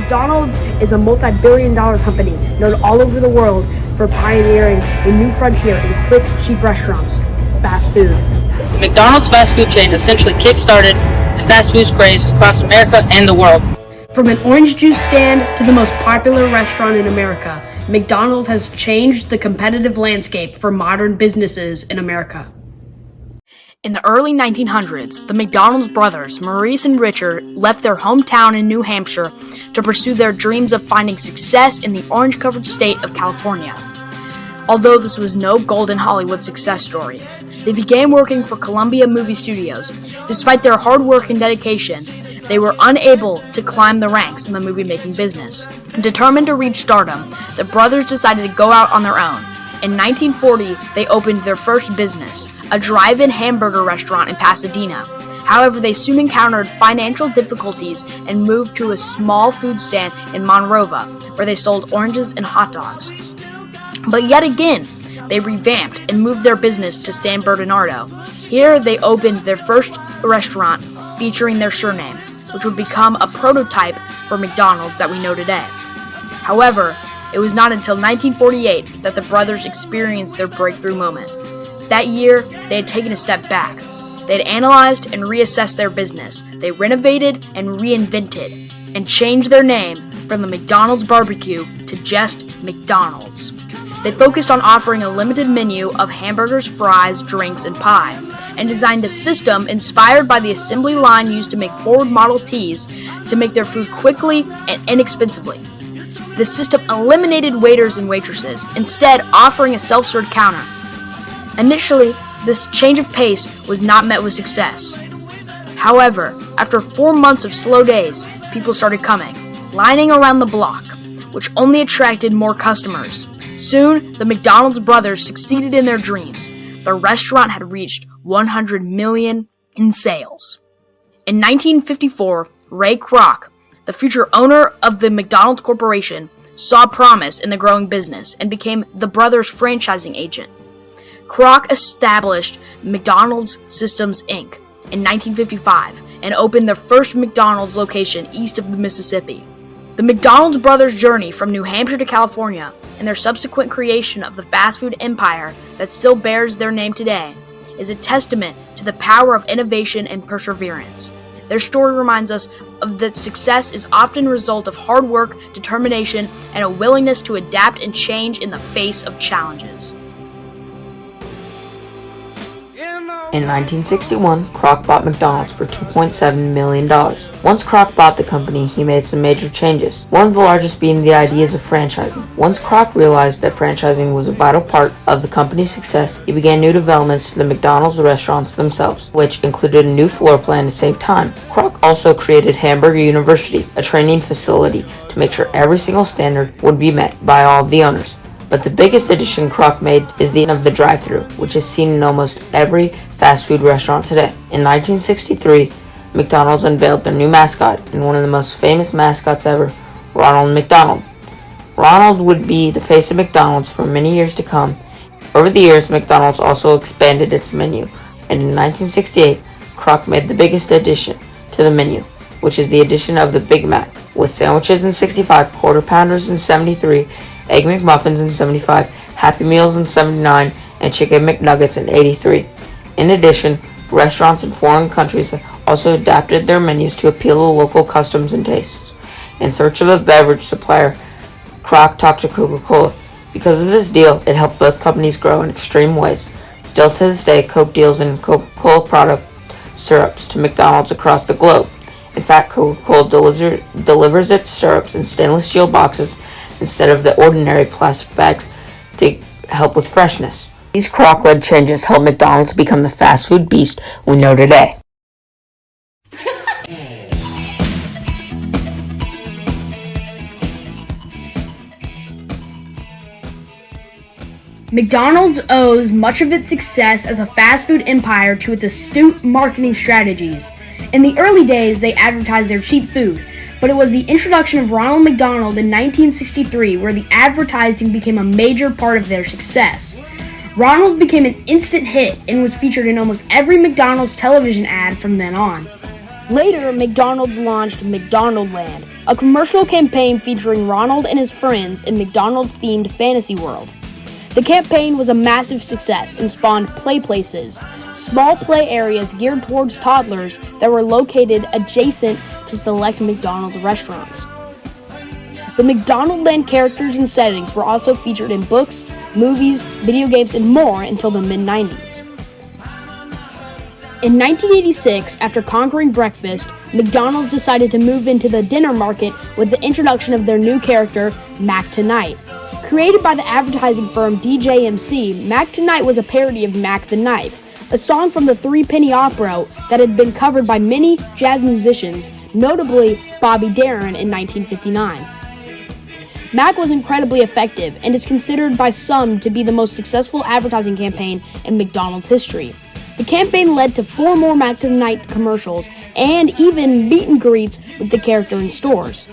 McDonald's is a multi-billion-dollar company known all over the world for pioneering a new frontier in quick, cheap restaurants, fast food. The McDonald's fast food chain essentially kick-started the fast food craze across America and the world. From an orange juice stand to the most popular restaurant in America, McDonald's has changed the competitive landscape for modern businesses in America. In the early 1900s, the McDonald's brothers, Maurice and Richard, left their hometown in New Hampshire to pursue their dreams of finding success in the orange-covered state of California. Although this was no golden Hollywood success story, they began working for Columbia Movie Studios. Despite their hard work and dedication, they were unable to climb the ranks in the movie-making business. Determined to reach stardom, the brothers decided to go out on their own. In 1940, they opened their first business, a drive-in hamburger restaurant in Pasadena. However, they soon encountered financial difficulties and moved to a small food stand in Monrovia, where they sold oranges and hot dogs. But yet again, they revamped and moved their business to San Bernardino. Here, they opened their first restaurant featuring their surname, which would become a prototype for McDonald's that we know today. However, it was not until 1948 that the brothers experienced their breakthrough moment. That year, they had taken a step back. They had analyzed and reassessed their business. They renovated and reinvented, and changed their name from the McDonald's barbecue to just McDonald's. They focused on offering a limited menu of hamburgers, fries, drinks, and pie, and designed a system inspired by the assembly line used to make Ford Model Ts to make their food quickly and inexpensively. The system eliminated waiters and waitresses, instead offering a self-serve counter. Initially, this change of pace was not met with success. However, after 4 months of slow days, people started coming, lining around the block, which only attracted more customers. Soon, the McDonald's brothers succeeded in their dreams. The restaurant had reached $100 million in sales. In 1954, Ray Kroc, the future owner of the McDonald's Corporation, saw promise in the growing business and became the brothers' franchising agent. Kroc established McDonald's Systems, Inc. in 1955 and opened their first McDonald's location east of the Mississippi. The McDonald's brothers' journey from New Hampshire to California and their subsequent creation of the fast food empire that still bears their name today is a testament to the power of innovation and perseverance. Their story reminds us of that success is often a result of hard work, determination, and a willingness to adapt and change in the face of challenges. In 1961, Kroc bought McDonald's for $2.7 million. Once Kroc bought the company, he made some major changes, one of the largest being the ideas of franchising. Once Kroc realized that franchising was a vital part of the company's success, he began new developments to the McDonald's restaurants themselves, which included a new floor plan to save time. Kroc also created Hamburger University, a training facility to make sure every single standard would be met by all of the owners. But the biggest addition Kroc made is the of the drive-thru, which is seen in almost every fast food restaurant today. In 1963, McDonald's unveiled their new mascot, and one of the most famous mascots ever, Ronald McDonald. Ronald would be the face of McDonald's for many years to come. Over the years, McDonald's also expanded its menu, and in 1968, Kroc made the biggest addition to the menu, which is the addition of the Big Mac, with sandwiches in 65, quarter pounders in 73, Egg McMuffins in 75, Happy Meals in 79, and Chicken McNuggets in 83. In addition, restaurants in foreign countries also adapted their menus to appeal to local customs and tastes. In search of a beverage supplier, Kroc talked to Coca-Cola. Because of this deal, it helped both companies grow in extreme ways. Still to this day, Coke deals in Coca-Cola product syrups to McDonald's across the globe. In fact, Coca-Cola delivers its syrups in stainless steel boxes instead of the ordinary plastic bags to help with freshness. These Kroc-led changes helped McDonald's become the fast food beast we know today. McDonald's owes much of its success as a fast food empire to its astute marketing strategies. In the early days, they advertised their cheap food, but it was the introduction of Ronald McDonald in 1963 where the advertising became a major part of their success. Ronald became an instant hit and was featured in almost every McDonald's television ad from then on. Later, McDonald's launched McDonaldland, a commercial campaign featuring Ronald and his friends in McDonald's-themed fantasy world. The campaign was a massive success and spawned play places, small play areas geared towards toddlers that were located adjacent to select McDonald's restaurants. The McDonaldland characters and settings were also featured in books, movies, video games, and more until the mid-90s. In 1986, after conquering breakfast, McDonald's decided to move into the dinner market with the introduction of their new character, Mac Tonight. Created by the advertising firm DJMC, Mac Tonight was a parody of Mac the Knife, a song from the Three Penny Opera that had been covered by many jazz musicians, notably Bobby Darin in 1959. Mac was incredibly effective and is considered by some to be the most successful advertising campaign in McDonald's history. The campaign led to 4 more Mac Tonight commercials and even meet and greets with the character in stores.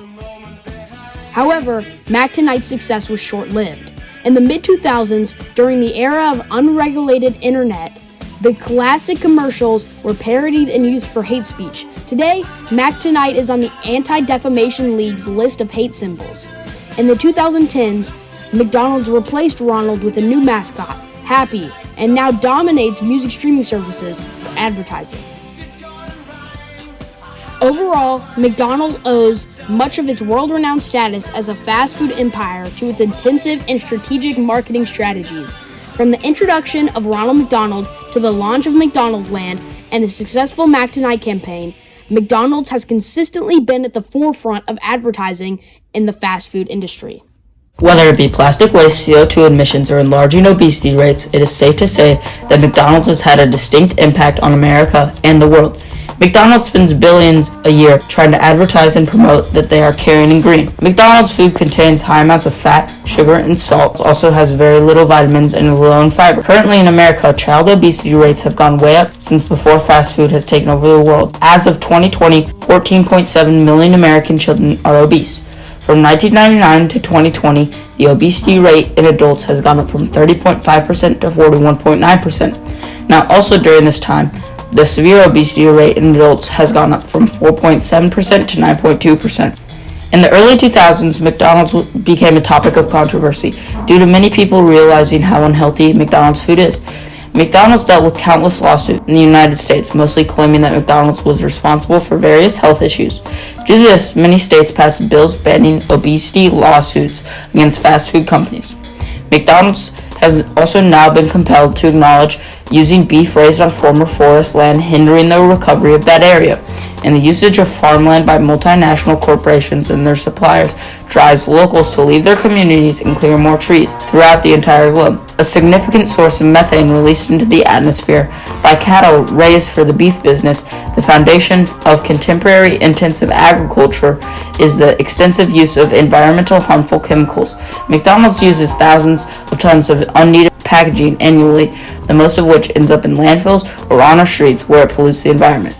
However, Mac Tonight's success was short-lived. In the mid-2000s, during the era of unregulated internet, the classic commercials were parodied and used for hate speech. Today, Mac Tonight is on the Anti-Defamation League's list of hate symbols. In the 2010s, McDonald's replaced Ronald with a new mascot, Happy, and now dominates music streaming services for advertising. Overall, McDonald's owes much of its world-renowned status as a fast food empire to its intensive and strategic marketing strategies. From the introduction of Ronald McDonald to the launch of McDonaldland and the successful Mac Tonight campaign, McDonald's has consistently been at the forefront of advertising in the fast food industry. Whether it be plastic waste, CO2 emissions, or enlarging obesity rates, it is safe to say that McDonald's has had a distinct impact on America and the world. McDonald's spends billions a year trying to advertise and promote that they are caring and green. McDonald's food contains high amounts of fat, sugar, and salt. It also has very little vitamins and is low in fiber. Currently in America, child obesity rates have gone way up since before fast food has taken over the world. As of 2020, 14.7 million American children are obese. From 1999 to 2020, the obesity rate in adults has gone up from 30.5% to 41.9%. Now, also during this time, the severe obesity rate in adults has gone up from 4.7% to 9.2%. In the early 2000s, McDonald's became a topic of controversy due to many people realizing how unhealthy McDonald's food is. McDonald's dealt with countless lawsuits in the United States, mostly claiming that McDonald's was responsible for various health issues. Due to this, many states passed bills banning obesity lawsuits against fast food companies. McDonald's has also now been compelled to acknowledge using beef raised on former forest land hindering the recovery of that area, and the usage of farmland by multinational corporations and their suppliers drives locals to leave their communities and clear more trees throughout the entire globe. A significant source of methane released into the atmosphere by cattle raised for the beef business, the foundation of contemporary intensive agriculture, is the extensive use of environmental harmful chemicals. McDonald's uses thousands of tons of unneeded packaging annually, the most of which ends up in landfills or on our streets where it pollutes the environment.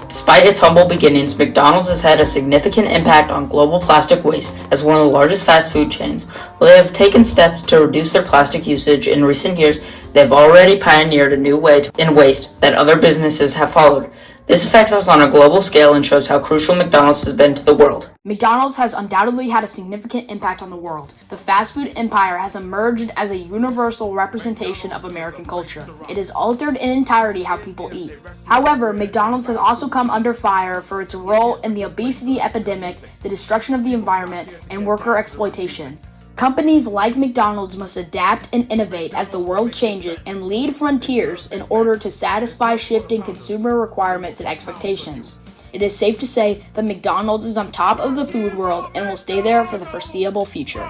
Despite its humble beginnings, McDonald's has had a significant impact on global plastic waste. As one of the largest fast food chains, while they have taken steps to reduce their plastic usage in recent years, they have already pioneered a new way in waste that other businesses have followed. This affects us on a global scale and shows how crucial McDonald's has been to the world. McDonald's has undoubtedly had a significant impact on the world. The fast food empire has emerged as a universal representation of American culture. It has altered in entirety how people eat. However, McDonald's has also come under fire for its role in the obesity epidemic, the destruction of the environment, and worker exploitation. Companies like McDonald's must adapt and innovate as the world changes and lead frontiers in order to satisfy shifting consumer requirements and expectations. It is safe to say that McDonald's is on top of the food world and will stay there for the foreseeable future.